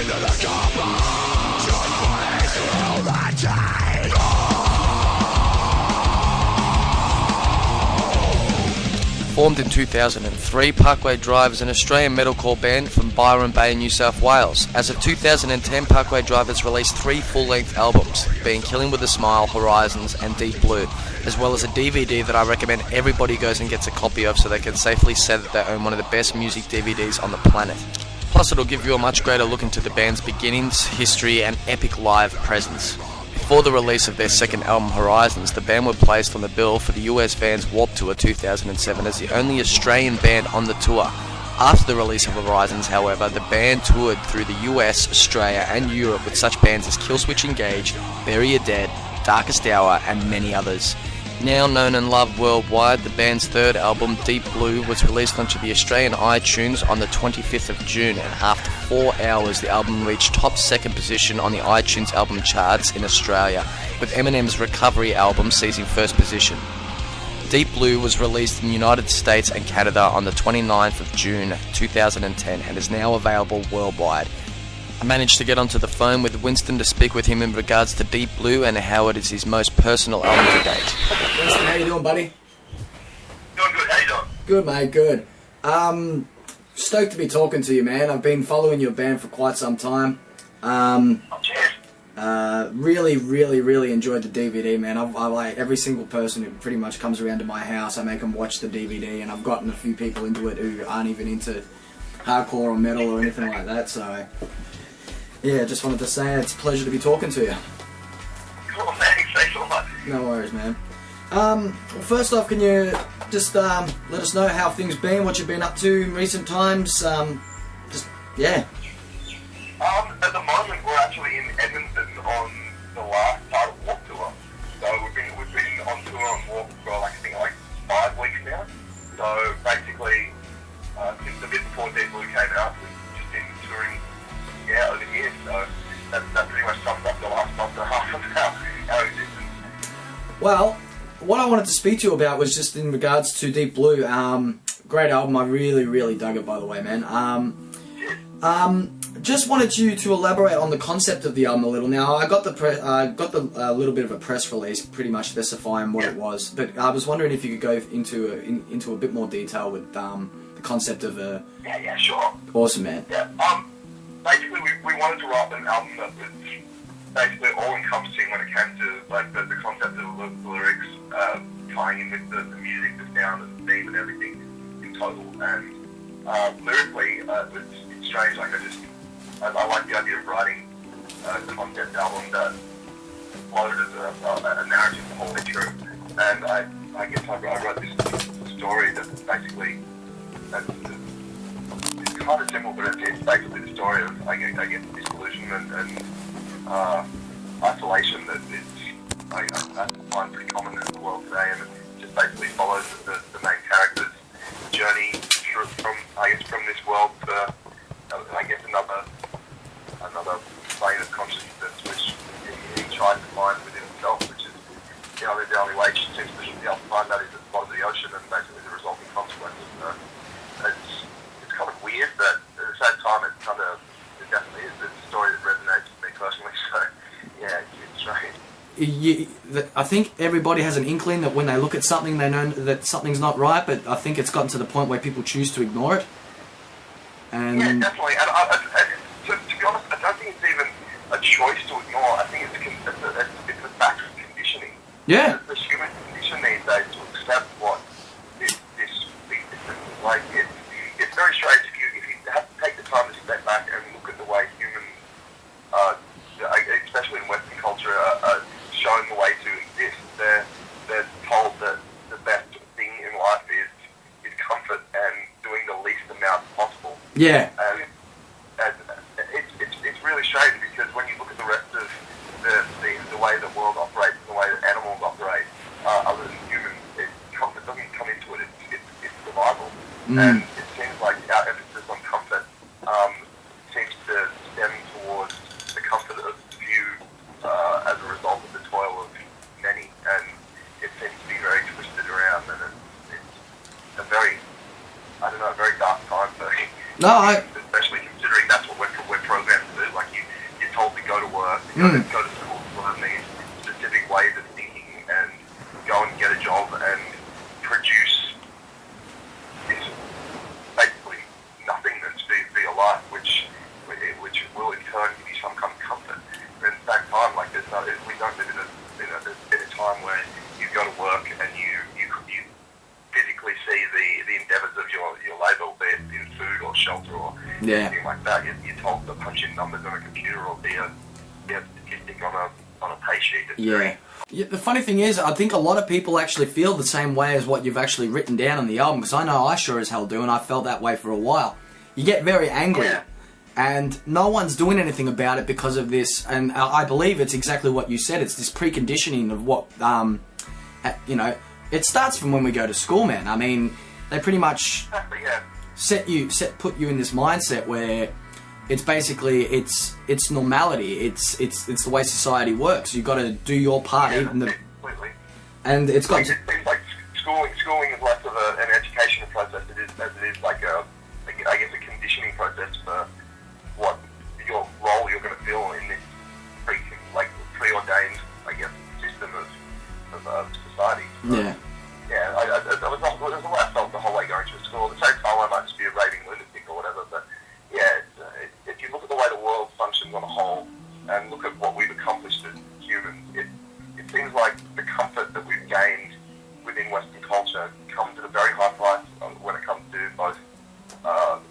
Formed in 2003, Parkway Drive is an Australian metalcore band from Byron Bay, New South Wales. As of 2010, Parkway Drive has released 3 full-length albums, being Killing with a Smile, Horizons and Deep Blue, as well as a DVD that I recommend everybody goes and gets a copy of so they can safely say that they own one of the best music DVDs on the planet. Plus, it'll give you a much greater look into the band's beginnings, history and epic live presence. Before the release of their second album, Horizons, the band were placed on the bill for the US Vans Warped Tour 2007 as the only Australian band on the tour. After the release of Horizons, however, the band toured through the US, Australia and Europe with such bands as Killswitch Engage, Bury Your Dead, Darkest Hour and many others. Now known and loved worldwide, the band's third album, Deep Blue, was released onto the Australian iTunes on the 25th of June, and after 4 hours the album reached top second position on the iTunes album charts in Australia, with Eminem's Recovery album seizing first position. Deep Blue was released in the United States and Canada on the 29th of June 2010 and is now available worldwide. I managed to get onto the phone with Winston to speak with him in regards to Deep Blue and how it is his most personal album to date. Winston, how you doing, buddy? Doing good, how you doing? Good, mate, good. Stoked to be talking to you, man. I've been following your band for quite some time. Cheers. Really enjoyed the DVD, man. I like every single person who pretty much comes around to my house. I make them watch the DVD, and I've gotten a few people into it who aren't even into hardcore or metal or anything like that, so... yeah, just wanted to say it's a pleasure to be talking to you. Cool, thanks a lot. No worries, man. Well, first off, can you just let us know how things been, what you've been up to in recent times? Yeah. At the moment, we're actually in Edmonton on the last part of Walk Tour. So we've been on tour on Walk for I think 5 weeks now. So basically, since the bit before Deep Blue came out, we've just been touring over here. So that pretty much sums up the last month and a half of our existence. Well, what I wanted to speak to you about was just in regards to Deep Blue. Great album. I really dug it, by the way, man. Just wanted you to elaborate on the concept of the album a little. Now, I got the little bit of a press release, pretty much specifying what it was. But I was wondering if you could go into a bit more detail with the concept of a. Yeah, sure. Awesome, man. Yeah. Basically, we wanted to write an album that was basically all-encompassing when it came to the concept of the lyrics, tying in with the music, the sound, and the theme, and everything in total. And lyrically, it's strange. I like the idea of writing a concept album that loaded a narrative the whole way through. And I guess I wrote this story that basically. It's kind of simple, but it's basically the story of, I guess, disillusionment and isolation that I find pretty common in the world today, and it just basically follows the main character's journey from this world to, I guess, another plane of consciousness which he tries to find within himself, which is, the only way he seems to be able to find that is at the bottom of the ocean and basically the resulting consequences. It's kind of weird, but at the same time, it definitely is a story that resonates with me personally. So, yeah, it's strange. I think everybody has an inkling that when they look at something, they know that something's not right. But I think it's gotten to the point where people choose to ignore it. And yeah, definitely. And to be honest, I don't think it's even a choice to ignore. I think it's a fact of conditioning. Yeah. The human condition these days to accept what this like. It's very strange if you have to take the time to step back and look at the way humans, especially in Western culture, are shown the way to exist. They're told that the best thing in life is comfort and doing the least amount possible. yeah. And it's really strange because when you look at the rest of the way the world operates, the way that animals operate, other than humans, comfort doesn't come into it. It's survival. And it seems like our emphasis on comfort seems to stem towards the comfort of few as a result of the toil of many, and it seems to be very twisted around, and it's a very dark time for No, especially considering that's what we're programmed to do. Like go to school to learn these specific ways of thinking and go and get a job and produce this basically nothingness for your life, which will in turn give you some kind of comfort. But at the same time, like we don't live in a time where you go to work and you physically see the endeavours of your labour, be it in food or shelter or anything like that. You're told to punch in numbers on a computer or be a statistic on a pay sheet. Yeah, the funny thing is, I think a lot of people actually feel the same way as what you've actually written down on the album, because I know I sure as hell do, and I felt that way for a while. You get very angry, and no one's doing anything about it because of this, and I believe it's exactly what you said. It's this preconditioning of what, it starts from when we go to school, man. I mean, they pretty much put you in this mindset where it's basically it's normality. It's the way society works. You got to do your part, completely. And it's got. It seems like schooling is less of an educational process as it is like a conditioning process for what your role you're going to fill in this preordained, I guess, system of society. So, that was the way I felt the whole way going to school. At the same time, I might just be a raving lunatic or whatever, but if you look at the way the world functions on a whole and look at what we've accomplished as humans, it seems like the comfort that we've gained within Western culture comes at a very high price when it comes to both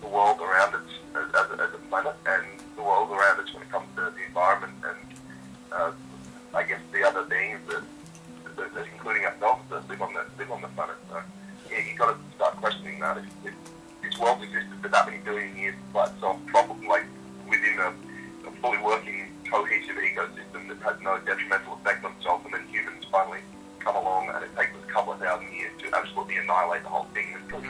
the world around us as a planet and the world around us when it comes to the environment and I guess the other beings that including ourselves that live on the planet. So you've got to start questioning that. If this world existed for that many billion years by itself, probably like within a fully working cohesive ecosystem that has no detrimental effect on itself, and then humans finally come along and it takes us a couple of thousand years to absolutely annihilate the whole thing. With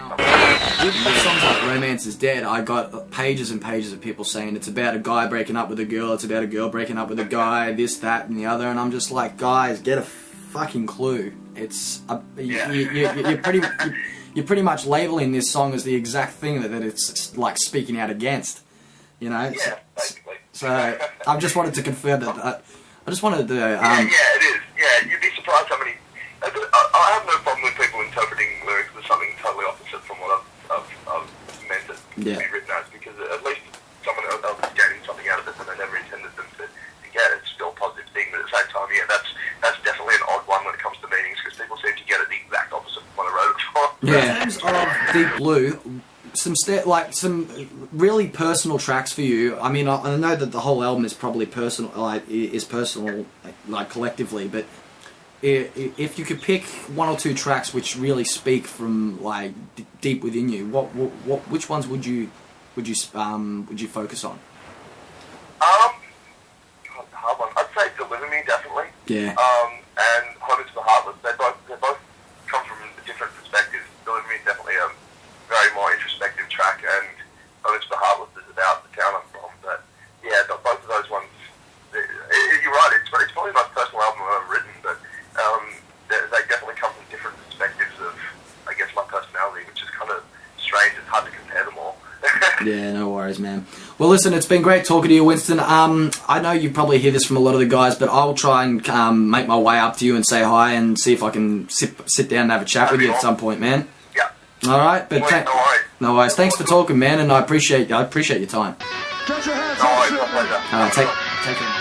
songs like Romance is Dead, I got pages and pages of people saying it's about a guy breaking up with a girl, it's about a girl breaking up with a guy, this, that, and the other, and I'm just like, guys, get a fucking clue. It's you're pretty much labeling this song as the exact thing that it's like speaking out against, you know. Yeah, basically. So I just wanted to confirm that. I just wanted to. Yeah, it is. Yeah, you'd be surprised how many. I have no problem with people interpreting lyrics as something totally opposite from what I've meant it to be written as, because at least someone else is getting something out of it that they never intended them to get. It's still a positive thing, but at the same time, that's definitely an odd one when it comes to meanings, because people seem to get it the exact opposite from what I wrote it for. Yeah. In terms of Deep Blue, some really personal tracks for you. I mean, I know that the whole album is probably personal, collectively, but if you could pick one or two tracks which really speak from like deep within you, which ones would you focus on? Hard one. I'd say Deliver Me, definitely. Yeah. And Home to the Heartless. They both come from different perspectives. Deliver Me is definitely a very more introspective track, and Home to the Heartless is about the town I'm from. But yeah, both of those ones. You're right. It's probably the most personal album I've ever written, but they definitely come from different perspectives of, I guess, my personality, which is kind of strange. It's hard to compare them all. Yeah, no worries, man. Well, listen, it's been great talking to you, Winston. I know you probably hear this from a lot of the guys, but I'll try and make my way up to you and say hi and see if I can sit down and have a chat with you at some point, man. Yeah. All right, but no worries. Thanks for talking, man, and I appreciate your time. No worries, my pleasure. Take it.